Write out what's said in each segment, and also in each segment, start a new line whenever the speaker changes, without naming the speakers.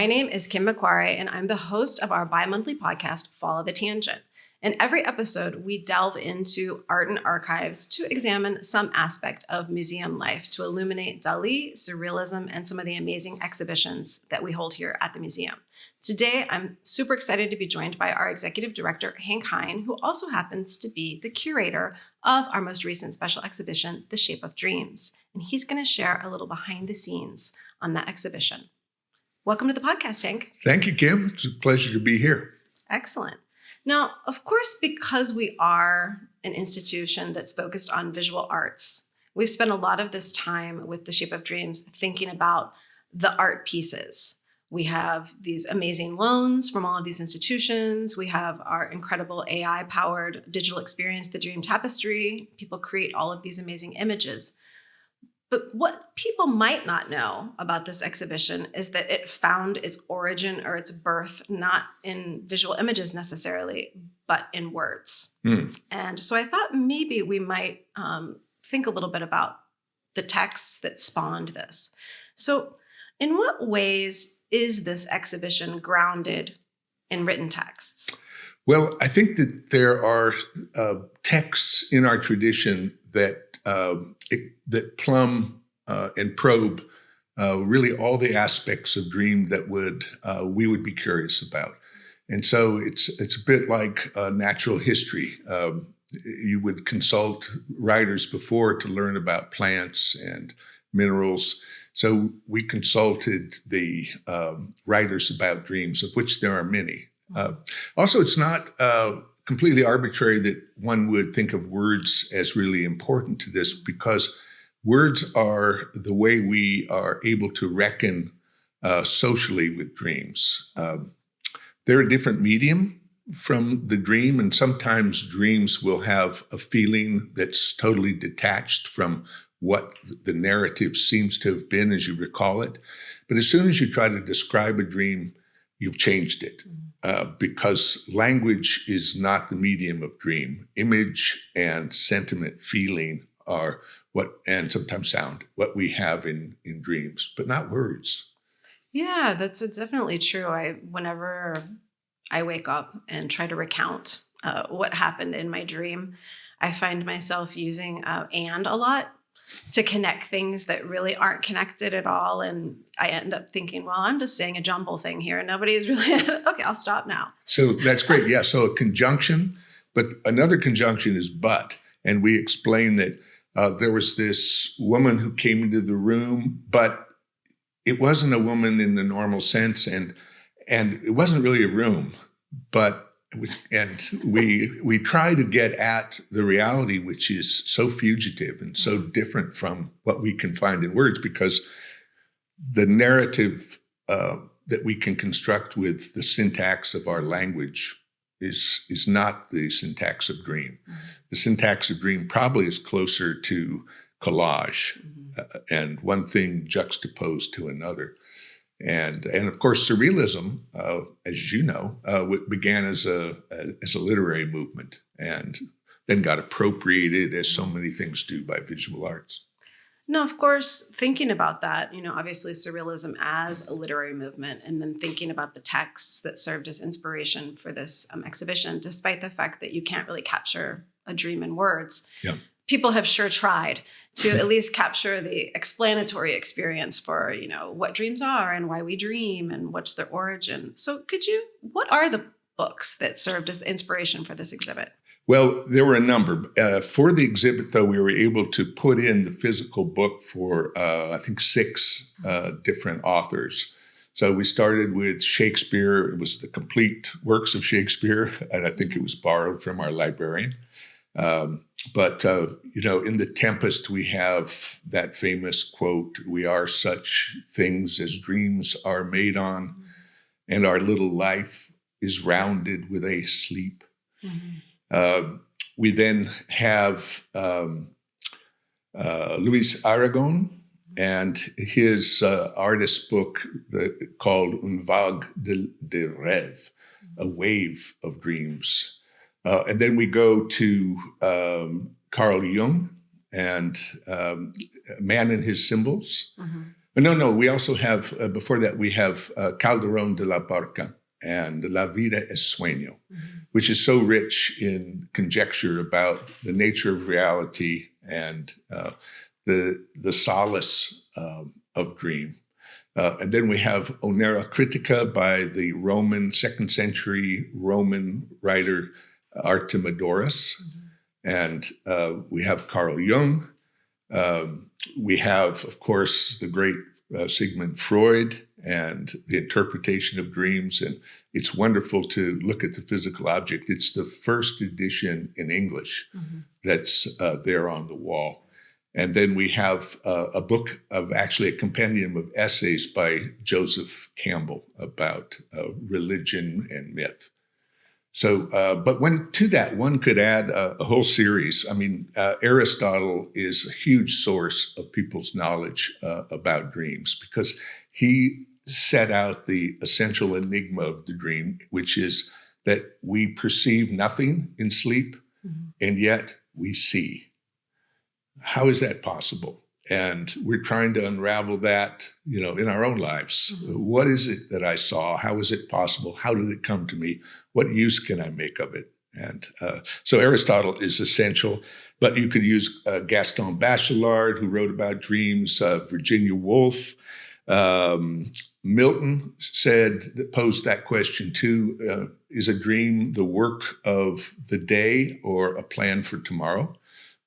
My name is Kim McQuarrie, and I'm the host of our bi-monthly podcast, Follow the Tangent. In every episode, we delve into art and archives to examine some aspect of museum life to illuminate Dalí, Surrealism, and some of the amazing exhibitions that we hold here at the museum. Today, I'm super excited to be joined by our executive director, Hank Hein, who also happens to be the curator of our most recent special exhibition, The Shape of Dreams. And he's going to share a little behind the scenes on that exhibition. Welcome to the podcast, Hank.
Thank you, Kim. It's a pleasure to be here.
Excellent. Now, of course, because we are an institution that's focused on visual arts, we've spent a lot of this time with The Shape of Dreams thinking about the art pieces. We have these amazing loans from all of these institutions. We have our incredible AI-powered digital experience, the Dream Tapestry. People create all of these amazing images. But what people might not know about this exhibition is that it found its origin or its birth not in visual images necessarily, but in words. And so I thought maybe we might think a little bit about the texts that spawned this. So in what ways is this exhibition grounded in written texts?
Well, I think that there are texts in our tradition that that plumb and probe really all the aspects of dream that we would be curious about. And so it's a bit like natural history. You would consult writers before to learn about plants and minerals. So we consulted the writers about dreams, of which there are many. Also, it's not completely arbitrary that one would think of words as really important to this, because words are the way we are able to reckon socially with dreams. They're a different medium from the dream, and sometimes dreams will have a feeling that's totally detached from what the narrative seems to have been as you recall it. But as soon as you try to describe a dream, you've changed it. Because language is not the medium of dream. Image and sentiment, feeling are and sometimes sound, what we have in dreams, but not words.
Yeah, that's definitely true. Whenever I wake up and try to recount what happened in my dream, I find myself using and a lot to connect things that really aren't connected at all. And I end up thinking, well, I'm just saying a jumble thing here and nobody's really, okay, I'll stop now.
So that's great. Yeah. So a conjunction, but another conjunction is but. And we explain that there was this woman who came into the room, but it wasn't a woman in the normal sense. And it wasn't really a room, but we try to get at the reality, which is so fugitive and so different from what we can find in words, because the narrative that we can construct with the syntax of our language is not the syntax of dream. The syntax of dream probably is closer to collage and one thing juxtaposed to another. And of course, Surrealism, as you know, began as a literary movement and then got appropriated, as so many things do, by visual arts.
No, of course, thinking about that, obviously Surrealism as a literary movement, and then thinking about the texts that served as inspiration for this exhibition, despite the fact that you can't really capture a dream in words. Yeah. People have sure tried to at least capture the explanatory experience for, what dreams are and why we dream and what's their origin. So what are the books that served as the inspiration for this exhibit?
Well, there were a number. For the exhibit, though, we were able to put in the physical book for, I think, 6 different authors. So we started with Shakespeare. It was the complete works of Shakespeare, and I think it was borrowed from our librarian. But in The Tempest, we have that famous quote, "We are such things as dreams are made on, and our little life is rounded with a sleep." We then have Luis Aragon and his artist book called Un vague de rêve, a wave of dreams. And then we go to Carl Jung and Man and His Symbols. No. We also have, before that, we have Calderón de la Barca and La Vida es Sueño, which is so rich in conjecture about the nature of reality and the solace of dream. And then we have Onera Critica by the second century Roman writer Artemidorus. And we have Carl Jung. We have, of course, the great Sigmund Freud and the interpretation of dreams. And it's wonderful to look at the physical object. It's the first edition in English that's there on the wall. And then we have a book of actually a compendium of essays by Joseph Campbell about religion and myth. So, but to that, one could add a whole series. I mean, Aristotle is a huge source of people's knowledge about dreams because he set out the essential enigma of the dream, which is that we perceive nothing in sleep, and yet we see. How is that possible? And we're trying to unravel that, in our own lives. What is it that I saw? How is it possible? How did it come to me? What use can I make of it? And so Aristotle is essential, but you could use Gaston Bachelard, who wrote about dreams, Virginia Woolf. Milton posed that question too. Is a dream the work of the day or a plan for tomorrow?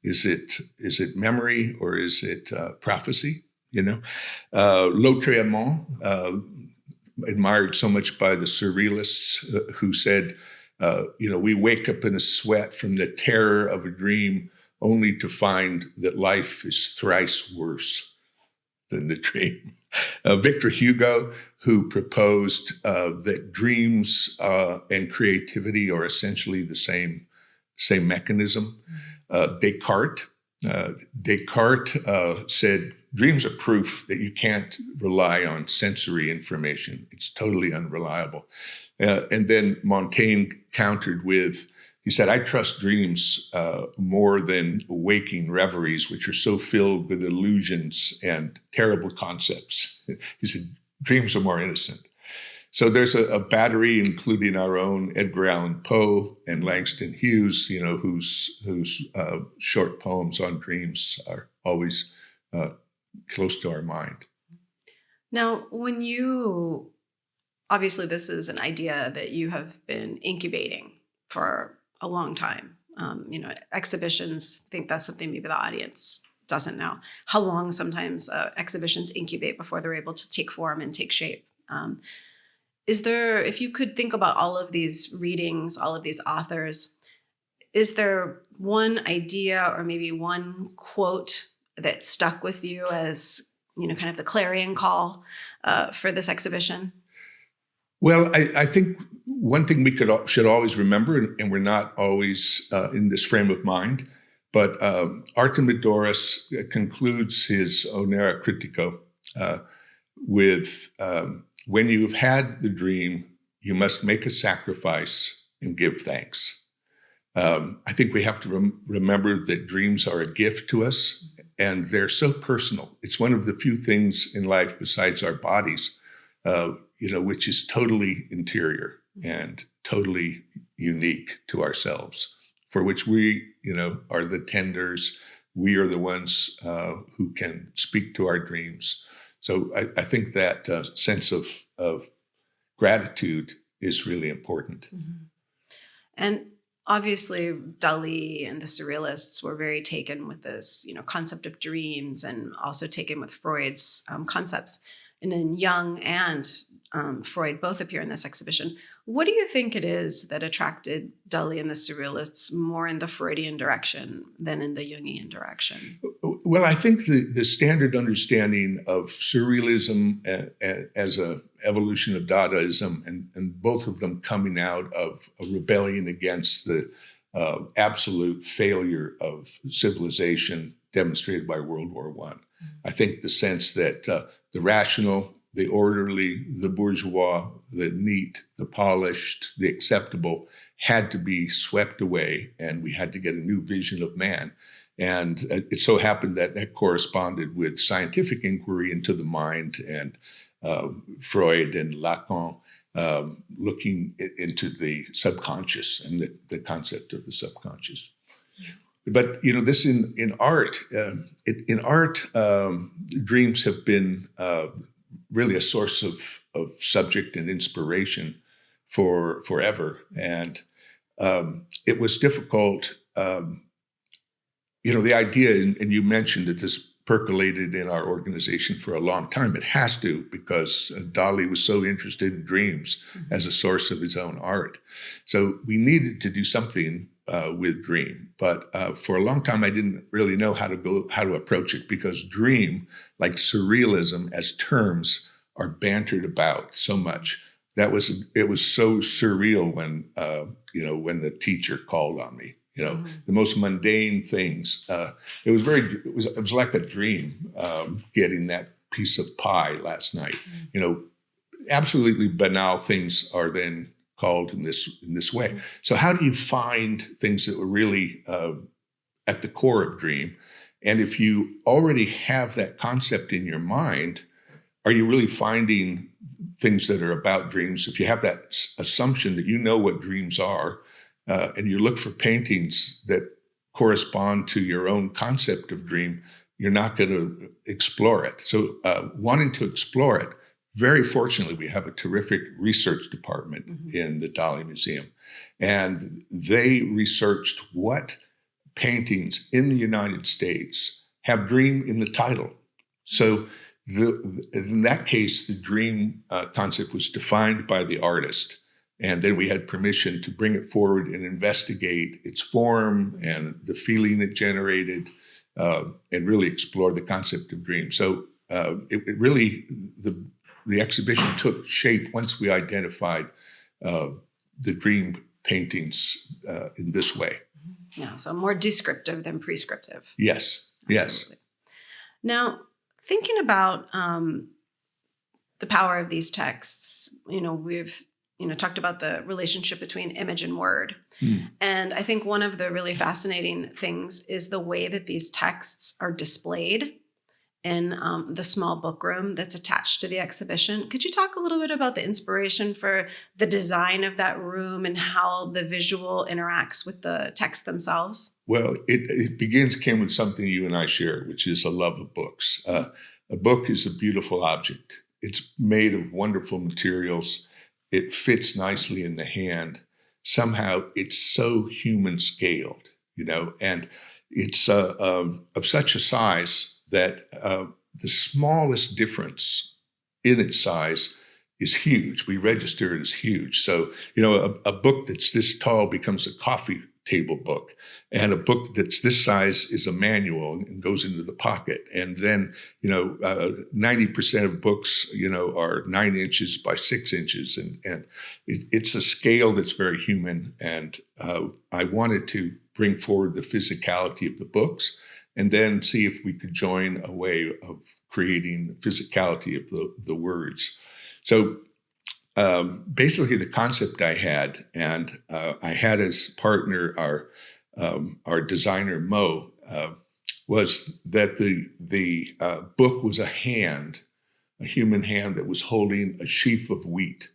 Is it memory or is it prophecy? Lautréamont, admired so much by the Surrealists, who said, we wake up in a sweat from the terror of a dream only to find that life is thrice worse than the dream. Victor Hugo, who proposed that dreams and creativity are essentially the same mechanism. Descartes said dreams are proof that you can't rely on sensory information. It's totally unreliable. And then Montaigne countered he said, I trust dreams more than waking reveries, which are so filled with illusions and terrible concepts. He said, dreams are more innocent. So there's a battery, including our own Edgar Allan Poe and Langston Hughes, whose short poems on dreams are always close to our mind.
Now, obviously this is an idea that you have been incubating for a long time. Exhibitions, I think that's something maybe the audience doesn't know, how long sometimes exhibitions incubate before they're able to take form and take shape. If you could think about all of these readings, all of these authors, is there one idea or maybe one quote that stuck with you as, kind of the clarion call for this exhibition?
Well, I think one thing we should always remember, and we're not always in this frame of mind, but Artemidorus concludes his Onera Critico with, when you've had the dream, you must make a sacrifice and give thanks. I think we have to remember that dreams are a gift to us, and they're so personal. It's one of the few things in life besides our bodies, which is totally interior and totally unique to ourselves, for which we, are the tenders. We are the ones who can speak to our dreams. So I think that sense of gratitude is really important.
Mm-hmm. And obviously, Dalí and the Surrealists were very taken with this, concept of dreams, and also taken with Freud's concepts. And then Jung and Freud both appear in this exhibition. What do you think it is that attracted Dalí and the Surrealists more in the Freudian direction than in the Jungian direction?
Well, I think the standard understanding of Surrealism as an evolution of Dadaism, and both of them coming out of a rebellion against the absolute failure of civilization demonstrated by World War I. I think the sense that the rational, the orderly, the bourgeois, the neat, the polished, the acceptable had to be swept away, and we had to get a new vision of man. And it so happened that that corresponded with scientific inquiry into the mind, and Freud and Lacan looking into the subconscious and the concept of the subconscious. But this in art, dreams have been really a source of subject and inspiration for forever, and it was difficult. The idea, and you mentioned that this percolated in our organization for a long time. It has to, because Dalí was so interested in dreams as a source of his own art. So we needed to do something with dream, but for a long time I didn't really know how to approach it, because dream, like surrealism as terms, are bantered about so much. It was so surreal when when the teacher called on me. The most mundane things. It was like a dream, getting that piece of pie last night. Absolutely banal things are then called in this way. So how do you find things that were really at the core of dream? And if you already have that concept in your mind, are you really finding things that are about dreams? If you have that assumption that you know what dreams are, and you look for paintings that correspond to your own concept of dream, you're not going to explore it. So wanting to explore it, very fortunately, we have a terrific research department in the Dalí Museum. And they researched what paintings in the United States have dream in the title. So in that case, the dream concept was defined by the artist. And then we had permission to bring it forward and investigate its form and the feeling it generated, and really explore the concept of dream. So it really, the exhibition took shape once we identified the dream paintings in this way.
Yeah, so more descriptive than prescriptive.
Yes,
Absolutely. Yes. Now, thinking about the power of these texts, we've talked about the relationship between image and word. And I think one of the really fascinating things is the way that these texts are displayed in the small book room that's attached to the exhibition. Could you talk a little bit about the inspiration for the design of that room and how the visual interacts with the text themselves?
Well, it came with something you and I share, which is a love of books. A book is a beautiful object. It's made of wonderful materials. It fits nicely in the hand. Somehow it's so human scaled, and it's of such a size that the smallest difference in its size is huge. We register it as huge. So, a book that's this tall becomes a coffee table book, and a book that's this size is a manual and goes into the pocket. And then, 90% of books, are 9 inches by 6 inches. And it's a scale that's very human. And I wanted to bring forward the physicality of the books, and then see if we could join a way of creating the physicality of the words. So basically the concept I had, and I had as partner our designer Mo, was that the book was a human hand that was holding a sheaf of wheat.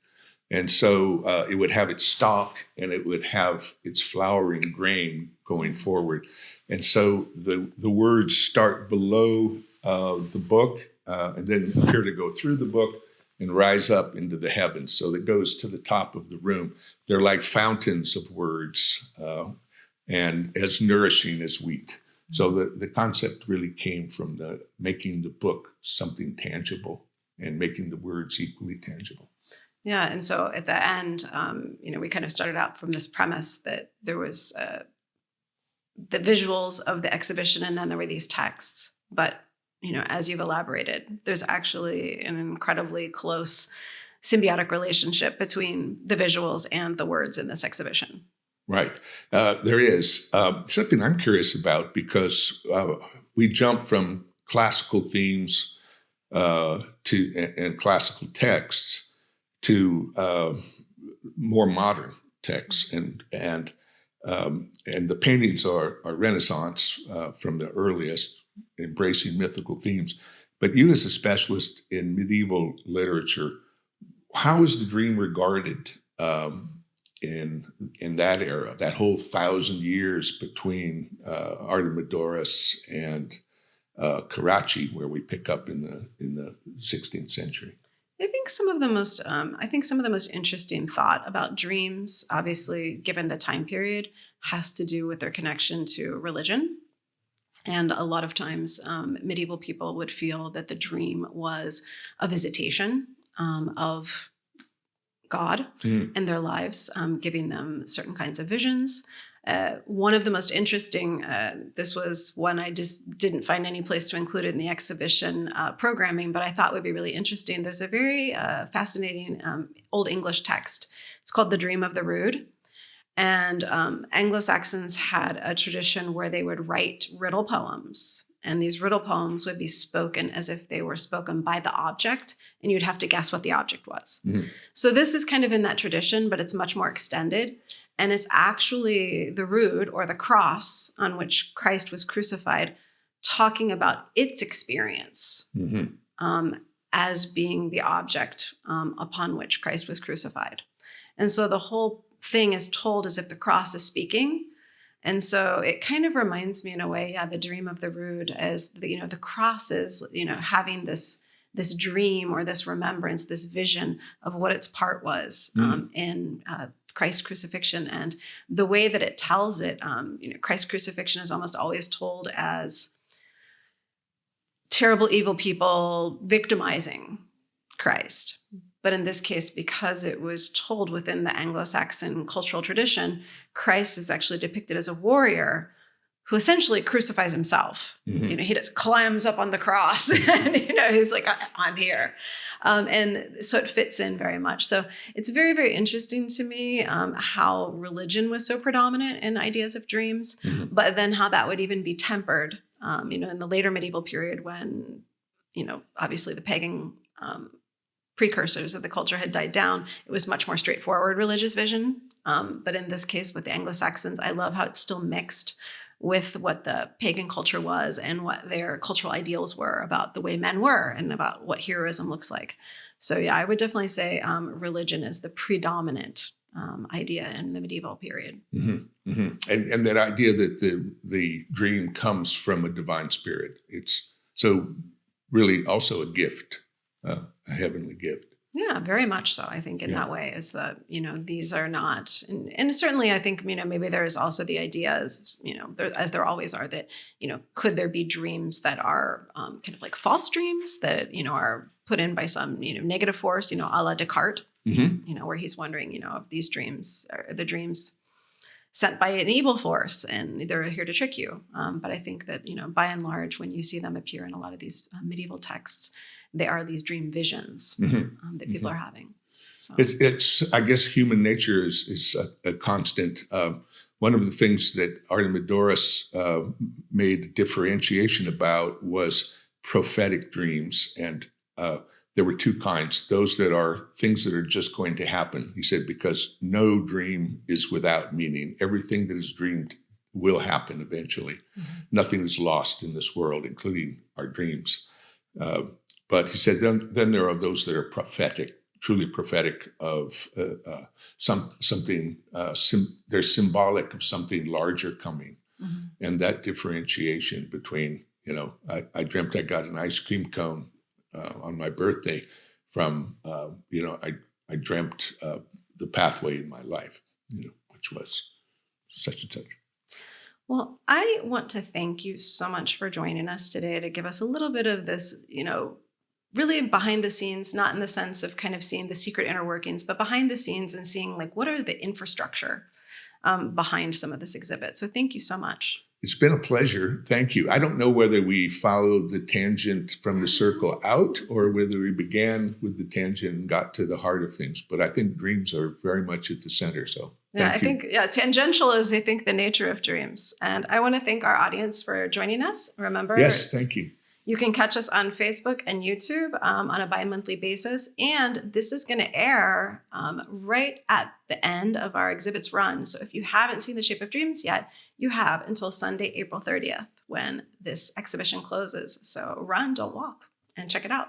And so it would have its stalk and it would have its flowering grain going forward. And so the words start below the book and then appear to go through the book and rise up into the heavens. So that goes to the top of the room. They're like fountains of words and as nourishing as wheat. So the concept really came from making the book something tangible and making the words equally tangible.
Yeah, and so at the end, we kind of started out from this premise that there was the visuals of the exhibition, and then there were these texts. But as you've elaborated, there's actually an incredibly close symbiotic relationship between the visuals and the words in this exhibition.
Right, there is something I'm curious about, because we jump from classical themes and classical texts to more modern texts, and And the paintings are Renaissance from the earliest, embracing mythical themes. But you, as a specialist in medieval literature, how is the dream regarded in that era, that whole 1,000 years between Artemidorus and Karachi, where we pick up in the 16th century?
I think some of the most interesting thought about dreams, obviously, given the time period, has to do with their connection to religion. And a lot of times, medieval people would feel that the dream was a visitation of God in their lives, giving them certain kinds of visions. One of the most interesting, this was one I just didn't find any place to include it in the exhibition programming, but I thought would be really interesting. There's a very fascinating Old English text. It's called The Dream of the Rood. And Anglo-Saxons had a tradition where they would write riddle poems. And these riddle poems would be spoken as if they were spoken by the object, and you'd have to guess what the object was. So this is kind of in that tradition, but it's much more extended. And it's actually the rood, or the cross on which Christ was crucified, talking about its experience as being the object upon which Christ was crucified. And so the whole thing is told as if the cross is speaking. And so it kind of reminds me in a way, the dream of the rood as the cross is, having this dream or this remembrance, this vision of what its part was in Christ's crucifixion. And the way that it tells it, Christ's crucifixion is almost always told as terrible, evil people victimizing Christ. But in this case, because it was told within the Anglo-Saxon cultural tradition, Christ is actually depicted as a warrior who essentially crucifies himself. He just climbs up on the cross and, he's like, I'm here. And so it fits in very much. So it's very, very interesting to me how religion was so predominant in ideas of dreams, but then how that would even be tempered, in the later medieval period when, obviously the pagan precursors of the culture had died down. It was much more straightforward religious vision. But in this case with the Anglo-Saxons, I love how it's still mixed with what the pagan culture was and what their cultural ideals were about the way men were and about what heroism looks like. So yeah, I would definitely say religion is the predominant idea in the medieval period.
And that idea that the dream comes from a divine spirit. It's so really also a gift. A heavenly gift.
Yeah, very much so. I think in that way is that, these are not, and certainly I think, maybe there's also the idea as, as there always are that, could there be dreams that are kind of like false dreams that, are put in by some, negative force, a la Descartes, where he's wondering, if these dreams are the dreams sent by an evil force and they're here to trick you. But I think that, by and large, when you see them appear in a lot of these medieval texts, they are these dream visions that people are having. So
it's I guess human nature is a constant. One of the things that Artemidorus made a differentiation about was prophetic dreams. And there were two kinds. Those that are things that are just going to happen. He said, because no dream is without meaning. Everything that is dreamed will happen eventually. Nothing is lost in this world, including our dreams. But he said, then there are those that are prophetic, truly prophetic of something. They're symbolic of something larger coming, and that differentiation between, I dreamt I got an ice cream cone on my birthday, from I dreamt the pathway in my life, which was such and such.
Well, I want to thank you so much for joining us today to give us a little bit of this, really behind the scenes, not in the sense of kind of seeing the secret inner workings, but behind the scenes and seeing like what are the infrastructure behind some of this exhibit. So thank you so much.
It's been a pleasure. Thank you. I don't know whether we followed the tangent from the circle out or whether we began with the tangent and got to the heart of things, but I think dreams are very much at the center. So
I think tangential is, I think, the nature of dreams. And I want to thank our audience for joining us. Remember,
yes, thank you.
You can catch us on Facebook and YouTube on a bi-monthly basis. And this is going to air right at the end of our exhibits run. So if you haven't seen The Shape of Dreams yet, you have until Sunday, April 30th, when this exhibition closes. So run, don't walk, and check it out.